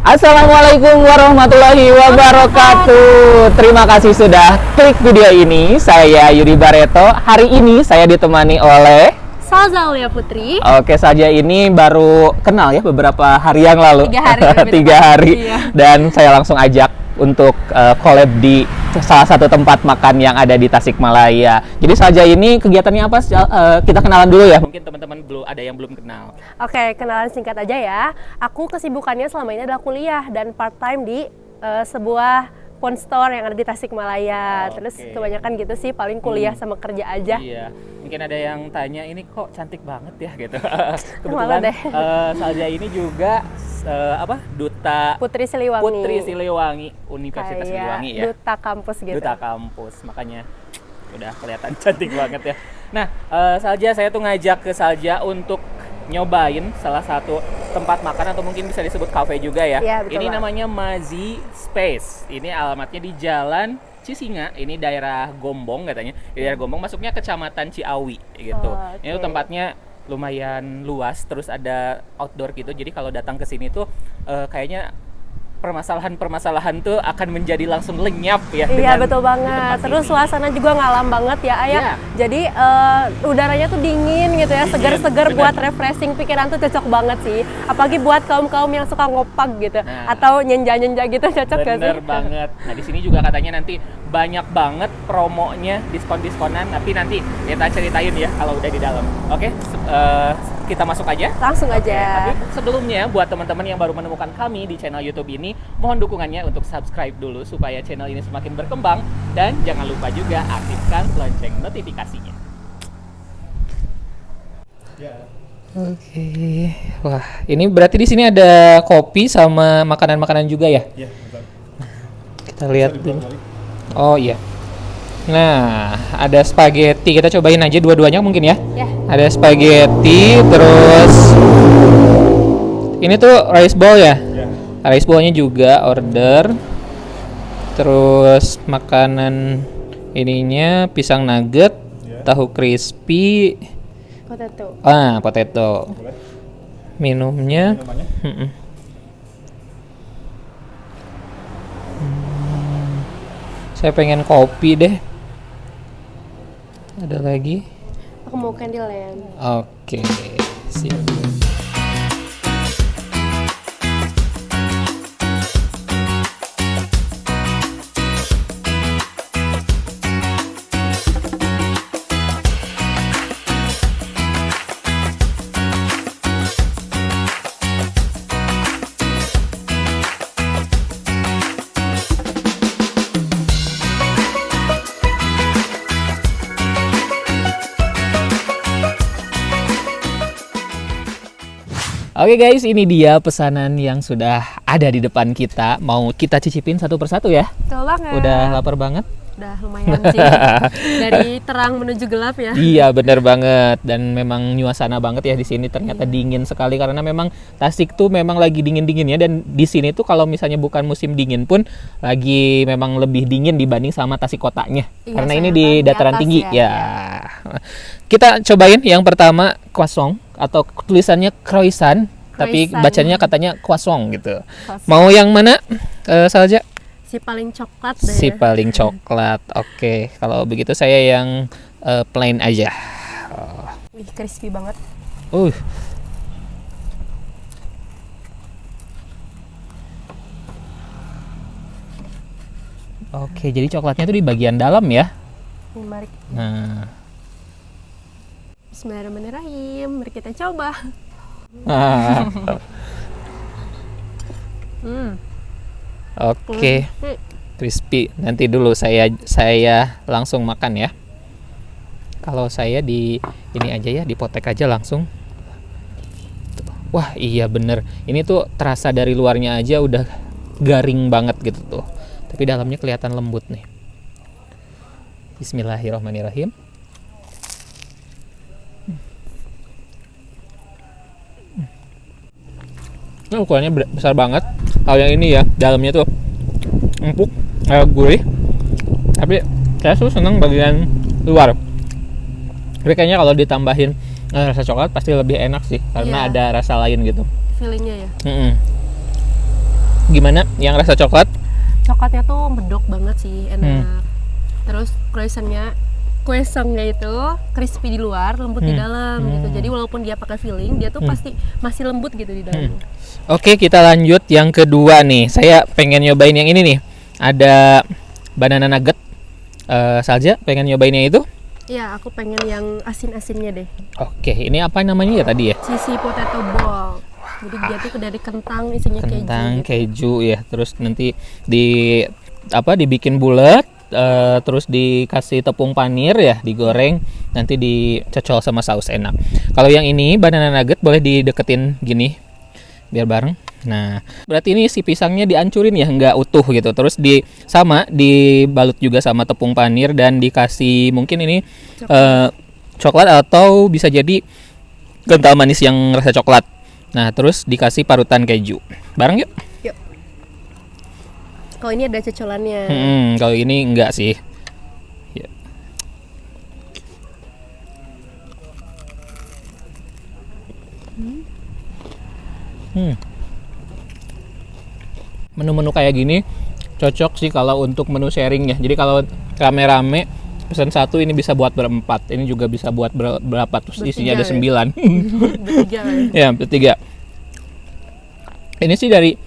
Assalamualaikum warahmatullahi wabarakatuh. Terima kasih sudah klik video ini. Saya Yudi Bareto. Hari ini saya ditemani oleh Salza Aulia Putri. Oke, saja ini baru kenal ya beberapa hari yang lalu. 3 hari. 3 hari. Iya. Dan saya langsung ajak untuk collab di salah satu tempat makan yang ada di Tasikmalaya. Jadi saja ini kegiatannya apa? Kita kenalan dulu ya. Mungkin teman-teman ada yang belum kenal. Oke, kenalan singkat aja ya. Aku kesibukannya selama ini adalah kuliah dan part-time di sebuah phone store yang ada di Tasikmalaya. Terus kebanyakan gitu sih, paling kuliah sama kerja aja. Iya. Mungkin ada yang tanya, ini kok cantik banget ya gitu. Malah Kebetulan deh. Salza ini juga duta Putri Siliwangi. Universitas Kayak Siliwangi ya. duta kampus gitu. Duta kampus, makanya udah kelihatan cantik banget ya. Nah, Salza, saya tuh ngajak ke Salza untuk nyobain salah satu tempat makan atau mungkin bisa disebut cafe juga ya. Iya, betul Ini banget. namanya Mazi Space. Ini alamatnya di Jalan Cisinga, ini daerah Gombong katanya. Di daerah Gombong, masuknya Kecamatan Ciawi gitu. Oh, oke. Ini tuh tempatnya lumayan luas, terus ada outdoor gitu. Jadi kalau datang ke sini tuh kayaknya permasalahan tuh akan menjadi langsung lenyap ya. Iya, dengan betul di banget. tempat Terus ini. suasana juga ngalam banget ya, Ayah. Iya. Jadi udaranya tuh dingin gitu ya, Dingin, segar-segar bener. buat refreshing pikiran tuh cocok banget sih. Apalagi buat kaum-kaum yang suka ngopak gitu Nah. atau nyenja-nyenja gitu, cocok gak sih? Bener banget. Nah, di sini juga katanya nanti banyak banget promonya, diskon-diskonan. Tapi nanti kita ceritain ya kalau udah di dalam. Oke, kita masuk aja. Langsung Oke, aja. tapi sebelumnya buat teman-teman yang baru menemukan kami di channel YouTube ini, mohon dukungannya untuk subscribe dulu supaya channel ini semakin berkembang, dan jangan lupa juga aktifkan lonceng notifikasinya. Oke, wah ini berarti di sini ada kopi sama makanan-makanan juga ya? Iya, betul. Kita lihat dulu. Oh iya. Nah, ada spaghetti. Kita cobain aja dua-duanya mungkin ya. Ya. Ada spaghetti, terus ini tuh rice bowl ya. Ya. Rice bowl-nya juga order. Terus makanan ininya pisang nugget, Ya. tahu crispy, Potato. potato. Boleh. Minumnya, Minumannya? mm-mm. Saya pengen kopi deh. Ada lagi? Aku mau Candyland. Oke, siap. Oke guys, ini dia pesanan yang sudah ada di depan kita. Mau kita cicipin satu persatu ya? Betul banget. Udah lapar banget? Udah lumayan sih. Dari terang menuju gelap ya. Iya, bener banget. Dan memang nyuasana banget ya di sini. Ternyata dingin sekali karena memang Tasik tuh memang lagi dingin-dinginnya, dan di sini tuh kalau misalnya bukan musim dingin pun lagi memang lebih dingin dibanding sama Tasik kotanya. Iya, Karena ini soalnya di kan di dataran atas tinggi ya. ya. Kita cobain yang pertama croissant, atau tulisannya croissant, tapi Croissant. bacanya katanya croissant gitu. Croissant. Mau yang mana, Salja? Si paling coklat deh. Si paling coklat. Oke, kalau begitu saya yang plain aja. Wih, crispy banget. Uh. Oke, jadi coklatnya tuh di bagian dalam ya. Ini mari. Nah. Bismillahirrahmanirrahim. Mari kita coba. Ah. Oke, crispy. Nanti dulu saya langsung makan ya. Kalau saya di ini aja ya, dipotek aja langsung. Tuh. Wah, iya bener. Ini tuh terasa dari luarnya aja udah garing banget gitu tuh. Tapi dalamnya kelihatan lembut nih. Bismillahirrahmanirrahim. Nah, ukurannya besar banget. Kalau yang ini ya, dalamnya tuh empuk, gurih. Tapi saya tuh seneng bagian luar. Tapi kayaknya kalau ditambahin rasa coklat pasti lebih enak sih, karena Iya. ada rasa lain gitu. Feelingnya ya. Gimana yang rasa coklat? Coklatnya tuh medok banget sih, enak. Terus croissantnya itu crispy di luar, lembut di dalam gitu. Jadi walaupun dia pakai filling, dia tuh pasti masih lembut gitu di dalam. Oke, kita lanjut yang kedua nih. Saya pengen nyobain yang ini nih. Ada banana nugget. Salja pengen nyobainnya itu? Iya, aku pengen yang asin-asinnya deh. Oke, ini apa namanya ya tadi ya? Cheesy potato ball. Jadi dia tuh dari kentang, isinya Kentang, keju. keju ya. Terus nanti dibikin bulat. Terus dikasih tepung panir ya, digoreng, nanti dicocol sama saus, enak. Kalau yang ini banana nugget boleh dideketin gini biar bareng. Nah, berarti ini si pisangnya dihancurin ya, nggak utuh gitu. Terus dibalut juga sama tepung panir dan dikasih mungkin ini coklat atau bisa jadi kental manis yang rasa coklat. Nah, terus dikasih parutan keju. Bareng yuk. Kalau ini ada cocolannya. Kalau ini enggak sih. Ya. Menu-menu kayak gini cocok sih kalau untuk menu sharing ya. Jadi kalau rame-rame pesan satu, ini bisa buat berempat. Ini juga bisa buat berapa? Terus isinya ada 9. Bertiga Ya, bertiga. Ini sih dari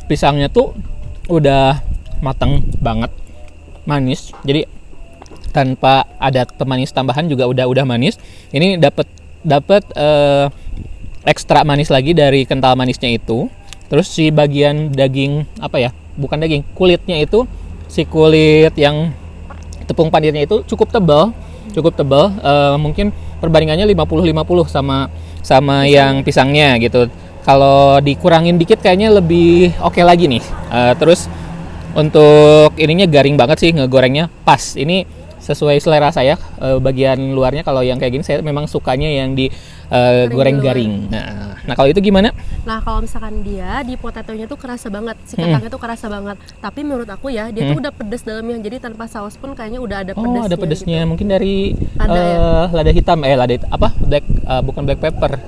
pisangnya tuh udah mateng banget, manis. Jadi tanpa ada pemanis tambahan juga udah manis. Ini dapat ekstra manis lagi dari kental manisnya itu. Terus si bagian daging bukan daging, kulitnya itu, si kulit yang tepung panirnya itu cukup tebal. Mungkin perbandingannya 50-50 sama yang pisangnya gitu. Kalau dikurangin dikit kayaknya lebih oke lagi nih. Terus untuk ininya garing banget sih, ngegorengnya pas. Ini sesuai selera saya. Bagian luarnya kalau yang kayak gini saya memang sukanya yang goreng garing. Nah kalau itu gimana? Nah kalau misalkan dia di potatonya tuh kerasa banget, si kentangnya tuh kerasa banget. Tapi menurut aku ya dia tuh udah pedes dalamnya, jadi tanpa saus pun kayaknya udah ada pedesnya. Oh ada pedesnya, gitu. Mungkin dari Lada lada hitam, bukan black pepper,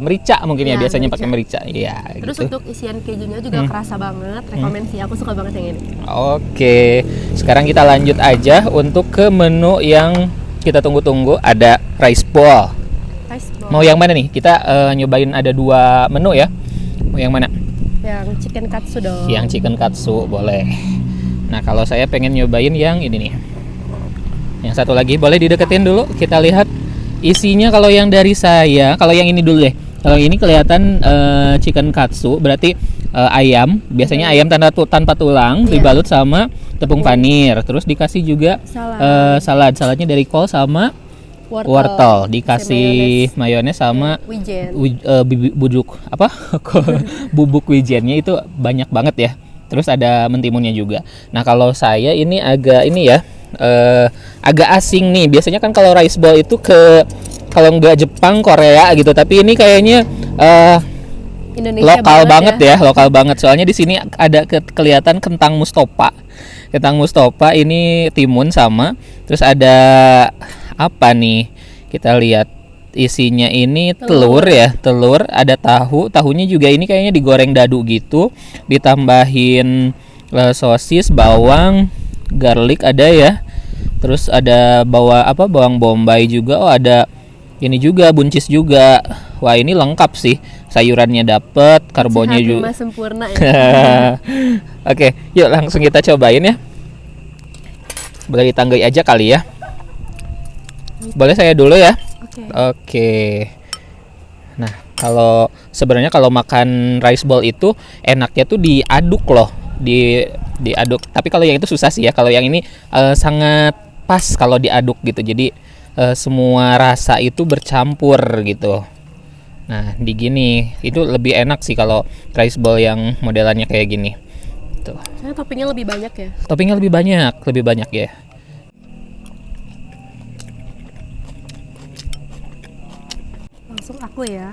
merica mungkin ya, biasanya pakai merica. Iya. Terus gitu. untuk isian kejunya juga kerasa banget, rekomen sih, aku suka banget yang ini. Oke, sekarang kita lanjut aja untuk ke menu yang kita tunggu-tunggu, ada rice ball. Mau yang mana nih? Kita nyobain ada 2 menu ya. Mau yang mana? Yang chicken katsu dong. Yang chicken katsu boleh. Nah kalau saya pengen nyobain yang ini nih. Yang satu lagi boleh dideketin dulu. Kita lihat isinya. Kalau yang dari saya, kalau yang ini dulu deh. Kalau ini kelihatan chicken katsu, berarti ayam. Biasanya ayam tanpa tulang, dibalut sama tepung panir. Terus dikasih juga salad. Saladnya dari kol sama wortel, dikasih mayones sama wijen. Bubuk wijennya itu banyak banget ya. Terus ada mentimunnya juga. Nah kalau saya ini agak asing nih. Biasanya kan kalau rice ball itu kalau nggak Jepang, Korea gitu. Tapi ini kayaknya Indonesia lokal banget. Soalnya di sini ada kelihatan kentang Mustopa. Kentang Mustopa ini timun sama. Terus ada apa nih, kita lihat isinya ini telur, ada tahunya juga ini kayaknya digoreng dadu gitu, ditambahin sosis, bawang, garlic ada ya, terus ada bawang bombay juga, ada ini juga, buncis juga. Wah ini lengkap sih, sayurannya dapet, karbonnya juga sempurna ya. Oke, yuk langsung kita cobain ya. Boleh ditanggai aja kali ya. Boleh saya dulu ya? Oke. Nah, sebenarnya kalau makan rice ball itu enaknya tuh diaduk loh, diaduk. Tapi kalau yang itu susah sih ya. Kalau yang ini sangat pas kalau diaduk gitu. Jadi semua rasa itu bercampur gitu. Nah, di gini itu lebih enak sih kalau rice ball yang modelannya kayak gini. Tuh. Karena toppingnya lebih banyak ya. Toppingnya lebih banyak ya. Langsung aku ya.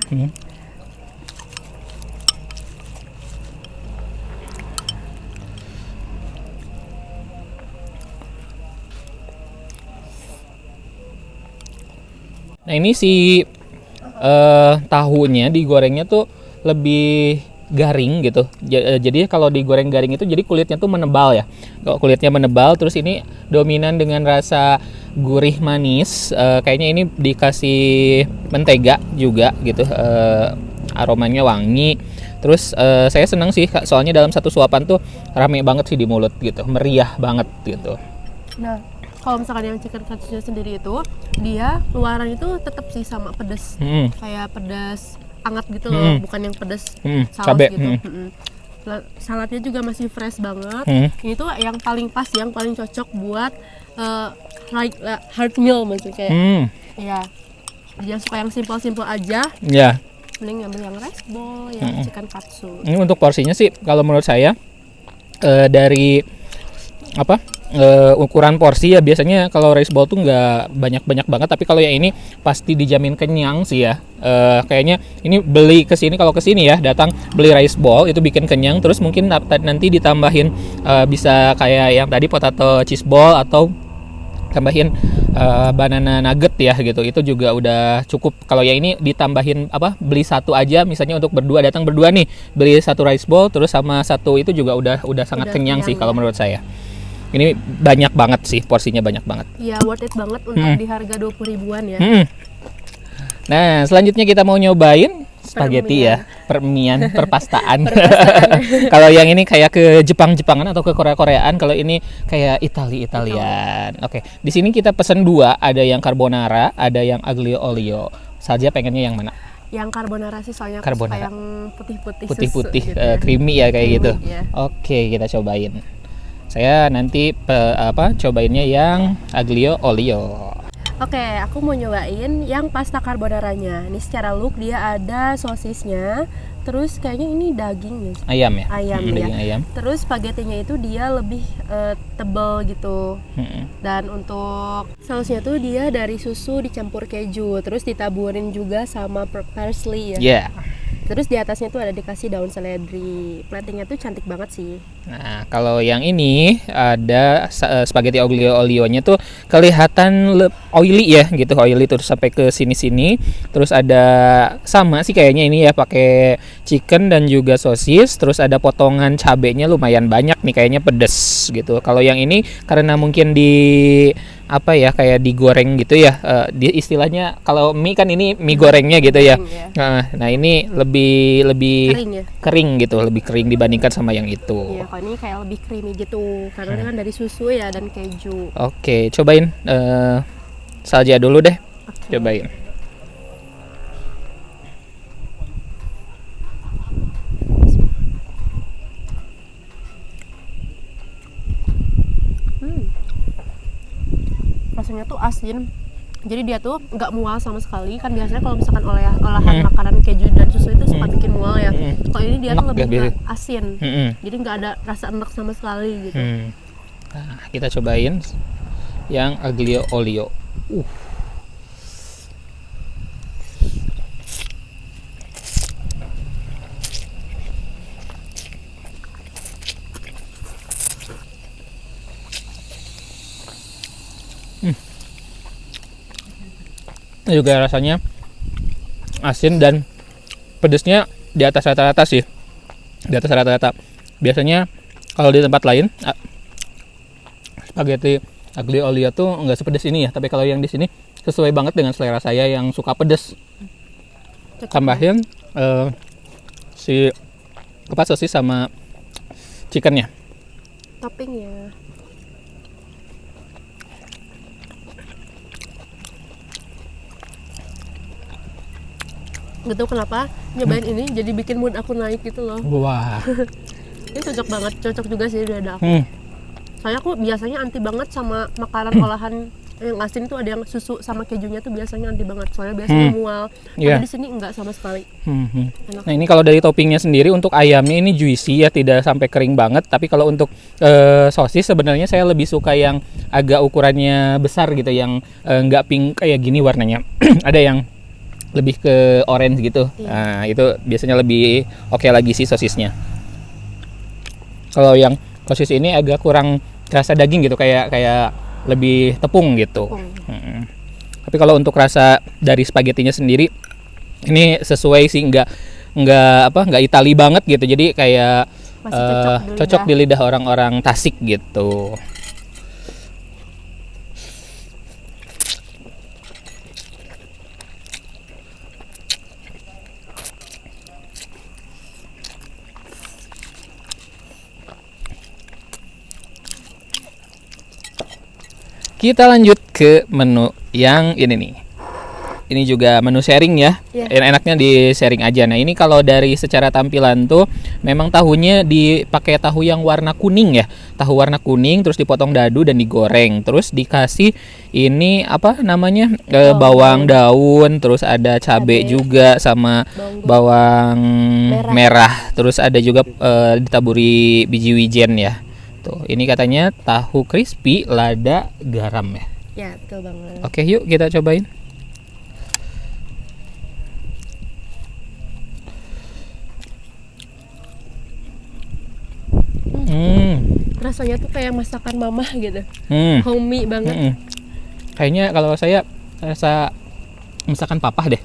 Nah ini si tahunya digorengnya tuh lebih garing gitu. Jadi kalau digoreng garing itu jadi kulitnya tuh menebal ya. Kalau kulitnya menebal, terus ini dominan dengan rasa gurih manis. Kayaknya ini dikasih mentega juga gitu. Aromanya wangi. Terus saya senang sih soalnya dalam satu suapan tuh rame banget sih di mulut gitu, meriah banget gitu. Nah, kalau misalkan yang chicken katsunya sendiri itu, dia luaran itu tetap sih sama pedas. Kayak pedas hangat gitu loh, bukan yang pedas saus cabe. gitu. Saladnya juga masih fresh banget. Ini tuh yang paling pas, yang paling cocok buat hard meal maksudnya kayak. Ya, dia suka yang simple-simple aja. Ya. Mending ngambil yang rice bowl, yang chicken katsu. Ini untuk porsinya sih, kalau menurut saya dari ukuran porsi ya biasanya kalau rice bowl tuh nggak banyak banget, tapi kalau yang ini pasti dijamin kenyang sih ya. Kayaknya ini beli kesini, kalau kesini ya datang beli rice bowl itu bikin kenyang, terus mungkin nanti ditambahin bisa kayak yang tadi potato cheese ball atau tambahin banana nugget ya gitu, itu juga udah cukup. Kalau yang ini ditambahin beli satu aja, misalnya untuk datang berdua nih, beli satu rice bowl terus sama satu itu juga udah sangat kenyang sih kalau menurut saya. Ini banyak banget sih, porsinya banyak banget. Iya, worth it banget untuk di harga 20 ribuan ya. Nah, selanjutnya kita mau nyobain spaghetti ya, permian, perpastaan. Kalau yang ini kayak ke Jepang-Jepangan atau ke Korea-Koreaan, kalau ini kayak Italian. Oke, di sini kita pesen dua, ada yang carbonara, ada yang aglio olio. Saja pengennya yang mana? Yang carbonara sih, soalnya aku suka yang putih-putih gitu, ya. creamy ya kayak creamy, gitu. Ya. Oke, kita cobain. Saya nanti cobainnya yang aglio olio. Oke, aku mau nyobain yang pasta carbonaranya. Ini secara look dia ada sosisnya, terus kayaknya ini daging ya. Ayam ya? Ayam ya. Daging ayam. Terus spaghettinya itu dia lebih tebal gitu. Dan untuk sausnya tuh dia dari susu dicampur keju, terus ditaburin juga sama parsley ya. Yeah. Terus di atasnya tuh ada dikasih daun seledri. Platingnya tuh cantik banget sih. Nah, kalau yang ini ada spaghetti aglio olionya tuh kelihatan oily ya gitu, oily terus sampai ke sini-sini. Terus ada sama sih kayaknya ini ya, pakai chicken dan juga sosis. Terus ada potongan cabenya lumayan banyak nih, kayaknya pedes gitu. Kalau yang ini karena mungkin kayak digoreng gitu ya, istilahnya kalau mie kan ini mie gorengnya gitu ya. Nah ini lebih kering ya? Kering gitu, lebih kering dibandingkan sama yang itu. Iya, kalau ini kayak lebih creamy gitu karena kan dari susu ya dan keju. Oke, cobain salja dulu deh. Okay. Cobain. Rasanya tuh asin, jadi dia tuh nggak mual sama sekali. Kan biasanya kalau misalkan olahan makanan keju dan susu itu suka bikin mual ya. Kalau ini dia tuh lebih asin, jadi nggak ada rasa enak sama sekali gitu. Nah, kita cobain yang aglio olio. Juga rasanya asin dan pedesnya di atas rata-rata sih, di atas rata-rata. Biasanya kalau di tempat lain spaghetti aglio olio tuh nggak sepedes ini ya, tapi kalau yang di sini sesuai banget dengan selera saya yang suka pedes. Tambahin si sosis sama chickennya, toppingnya. Gak tau kenapa nyobain ini jadi bikin mood aku naik gitu loh. Wah. Ini cocok banget, cocok juga sih di dada aku. Soalnya aku biasanya anti banget sama makanan olahan yang asin tuh, ada yang susu sama kejunya tuh biasanya anti banget. Soalnya biasanya mual. Tapi di sini enggak sama sekali. Nah ini kalau dari toppingnya sendiri, untuk ayamnya ini juicy ya, tidak sampai kering banget. Tapi kalau untuk sosis sebenarnya saya lebih suka yang agak ukurannya besar gitu, yang nggak pink kayak gini warnanya. Ada yang lebih ke orange gitu. Nah, itu biasanya lebih oke lagi sih sosisnya. Kalau yang sosis ini agak kurang rasa daging gitu, kayak lebih tepung gitu. Tapi kalau untuk rasa dari spagettinya sendiri ini sesuai sih, nggak nggak Itali banget gitu. Jadi kayak Masih cocok di lidah orang-orang Tasik gitu. Kita lanjut ke menu yang ini nih. Ini juga menu sharing ya. Enaknya di sharing aja. Nah, ini kalau dari secara tampilan tuh memang tahunya dipakai tahu yang warna kuning ya. Tahu warna kuning terus dipotong dadu dan digoreng. Terus dikasih ini apa namanya? Bawang daun, terus ada cabai juga sama bawang merah. Terus ada juga ditaburi biji wijen ya. Tuh, ini katanya tahu crispy lada garam ya. Ya, betul banget. Oke, yuk kita cobain. Rasanya tuh kayak masakan mama gitu. Homey banget. Kayaknya kalau saya rasa masakan papa deh.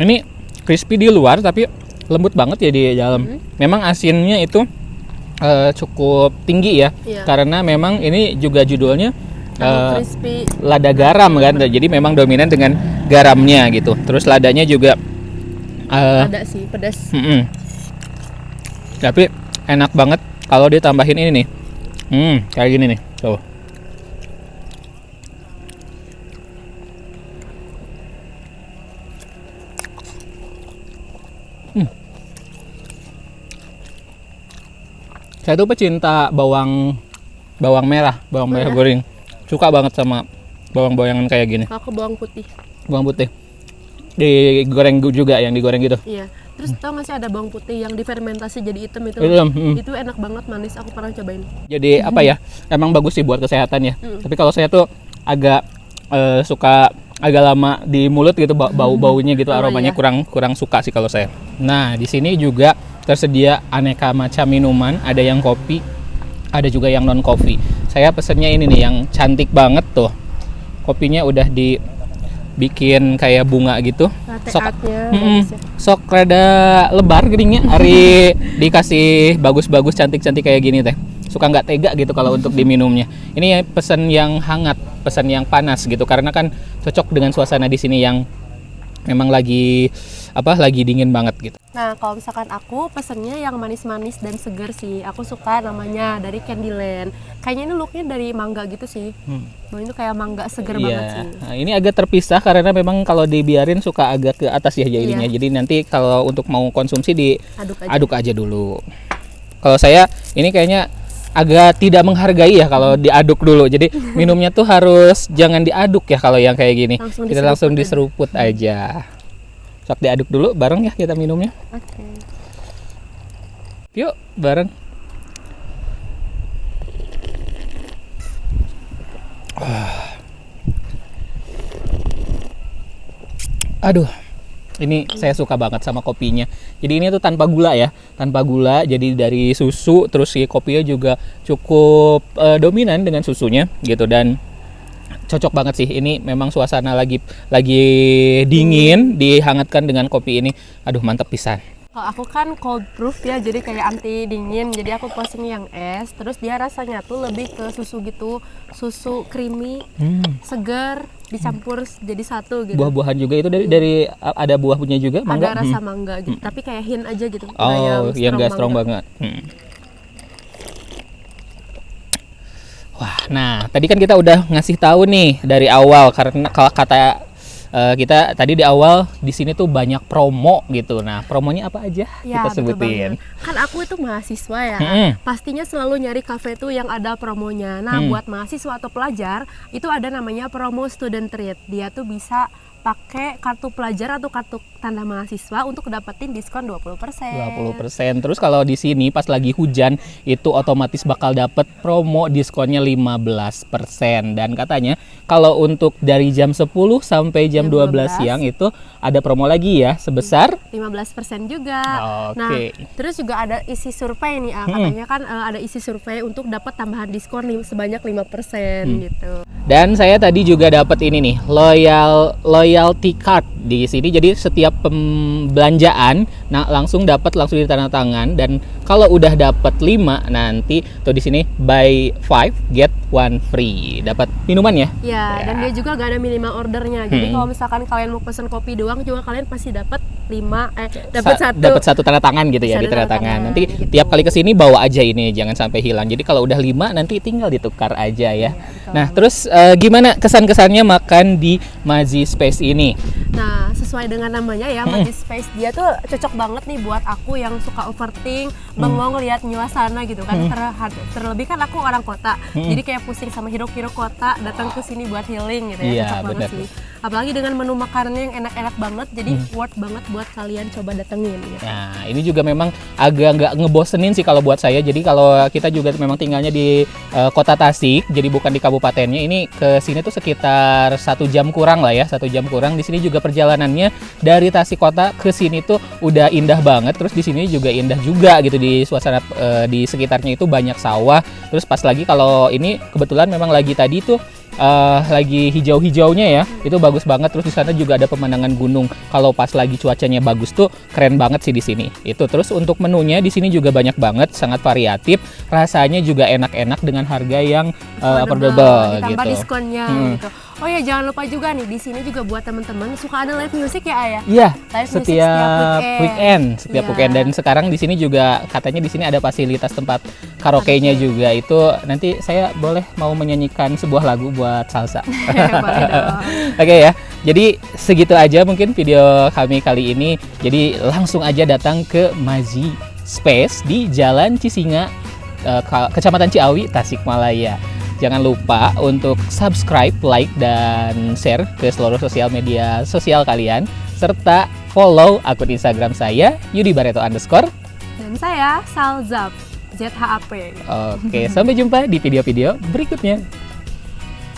Ini crispy di luar tapi lembut banget ya di dalam. Memang asinnya itu cukup tinggi ya. Karena memang ini juga judulnya crispy lada garam kan. Jadi memang dominan dengan garamnya gitu. Terus ladanya juga ada sih pedas. Tapi enak banget kalau ditambahin ini nih. Kayak gini nih. Tuh. Saya tuh pecinta bawang merah goreng. Suka banget sama bawang-bawangan kayak gini. Aku bawang putih. Bawang putih. Digoreng juga, yang digoreng gitu. Iya. Terus tau gak sih ada bawang putih yang difermentasi jadi hitam itu? Itu enak banget, manis. Aku pernah cobain. Jadi apa ya? Emang bagus sih buat kesehatan ya. Tapi kalau saya tuh agak suka agak lama di mulut gitu, bau-baunya gitu, aromanya kurang suka sih kalau saya. Nah, di sini juga tersedia aneka macam minuman, ada yang kopi, ada juga yang non kopi. Saya pesennya ini nih yang cantik banget tuh. Kopinya udah dibikin kayak bunga gitu. Sok rada lebar geringnya, hari dikasih bagus-bagus cantik-cantik kayak gini teh. Suka nggak tega gitu kalau untuk diminumnya. Ini pesan yang hangat, pesan yang panas gitu, karena kan cocok dengan suasana di sini yang memang lagi dingin banget gitu. Nah, kalau misalkan aku pesennya yang manis-manis dan segar sih. Aku suka namanya dari Candyland. Kayaknya ini looknya dari mangga gitu sih. Ini kayak mangga segar banget sih. Nah, ini agak terpisah karena memang kalau dibiarin suka agak ke atas ya jadinya. Jadi nanti kalau untuk mau konsumsi diaduk aja dulu. Kalau saya ini kayaknya agak tidak menghargai ya kalau diaduk dulu. Jadi minumnya tuh harus jangan diaduk ya kalau yang kayak gini. Kita langsung diseruput aja. Sok diaduk dulu bareng ya kita minumnya. Oke. Yuk bareng. Aduh. Ini saya suka banget sama kopinya. Jadi ini tuh tanpa gula ya, tanpa gula. Jadi dari susu, terus si kopinya juga cukup dominan dengan susunya gitu, dan cocok banget sih. Ini memang suasana lagi dingin, dihangatkan dengan kopi ini. Aduh mantep pisan. Kalau aku kan cold proof ya, jadi kayak anti dingin. Jadi aku pesen yang es. Terus dia rasanya tuh lebih ke susu gitu, susu creamy, segar, dicampur jadi satu gitu. Buah-buahan juga itu dari ada buahnya juga, mangga. Ada rasa mangga gitu, tapi kayak hint aja gitu. Oh, yang gak strong banget. Wah, nah tadi kan kita udah ngasih tahu nih dari awal, karena kalau kata kita tadi di awal di sini tuh banyak promo gitu. Nah, promonya apa aja ya, kita sebutin? Kan aku itu mahasiswa ya, pastinya selalu nyari kafe tuh yang ada promonya. Nah, buat mahasiswa atau pelajar itu ada namanya promo student treat. Dia tuh bisa pakai kartu pelajar atau kartu tanda mahasiswa untuk dapetin diskon 20%. 20%. Terus kalau di sini pas lagi hujan itu otomatis bakal dapet promo diskonnya 15%. Dan katanya kalau untuk dari jam 10 sampai jam 12 siang itu ada promo lagi ya sebesar 15% juga. Oke. Nah, terus juga ada isi survei nih, katanya kan ada isi survei untuk dapat tambahan diskon sebanyak 5% gitu. Dan saya tadi juga dapat ini nih, loyal loyalty card di sini. Jadi setiap pembelanjaan langsung ditandatangan, dan kalau udah dapat 5 nanti tuh di sini buy 5 get 1 free. Dapat minuman ya? Ya, dan dia juga gak ada minimal ordernya. Jadi kalau misalkan kalian mau pesen kopi doang juga kalian pasti dapat dapat satu tanda tangan gitu ya, di tanda tangan. Nanti gitu. tiap kali kesini bawa aja ini, jangan sampai hilang. Jadi kalau udah 5 nanti tinggal ditukar aja ya. Nah, terus gimana kesan-kesannya makan di Mazi Space ini? Nah, sesuai dengan namanya ya, Mazi Space, dia tuh cocok banget nih buat aku yang suka overthink, bengong lihat suasana gitu kan. Terlebih kan aku orang kota, jadi kayak pusing sama hiruk-hiruk kota, datang ke sini buat healing gitu ya. Iya, Cocok banget sih. Apalagi dengan menu makanannya yang enak-enak banget, jadi worth banget buat kalian coba datengin gitu. Nah, ini juga memang agak nggak ngebosenin sih kalau buat saya. Jadi kalau kita juga memang tinggalnya di kota Tasik, jadi bukan di kabupatennya. Ini ke sini tuh sekitar 1 jam kurang lah ya, 1 jam kurang. Di sini juga perjalanannya dari Tasik kota ke sini tuh udah indah banget. Terus di sini juga indah juga gitu, di suasana di sekitarnya itu banyak sawah. Terus pas lagi kalau ini kebetulan memang lagi tadi tuh lagi hijau-hijaunya ya, itu bagus banget. Terus di sana juga ada pemandangan gunung. Kalau pas lagi cuacanya bagus tuh keren banget sih di sini. Itu terus untuk menunya di sini juga banyak banget, sangat variatif. Rasanya juga enak-enak dengan harga yang affordable ditambah gitu. diskonnya gitu. Oh ya, jangan lupa juga nih, di sini juga buat teman-teman suka ada live music ya, Ayah? Iya, Live music setiap weekend. Iya. Weekend. Dan sekarang di sini juga katanya di sini ada fasilitas tempat karaoke-nya juga. Itu nanti saya boleh mau menyanyikan sebuah lagu buat salsa. Boleh dong. Oke ya. Jadi segitu aja mungkin video kami kali ini. Jadi langsung aja datang ke Mazi Space di Jalan Cisinga, Kecamatan Ciawi, Tasikmalaya. Jangan lupa untuk subscribe, like, dan share ke seluruh sosial media sosial kalian, serta follow akun Instagram saya, @yudibareto_. Dan saya Salzap, ZHAP. Oke, sampai jumpa di video-video berikutnya.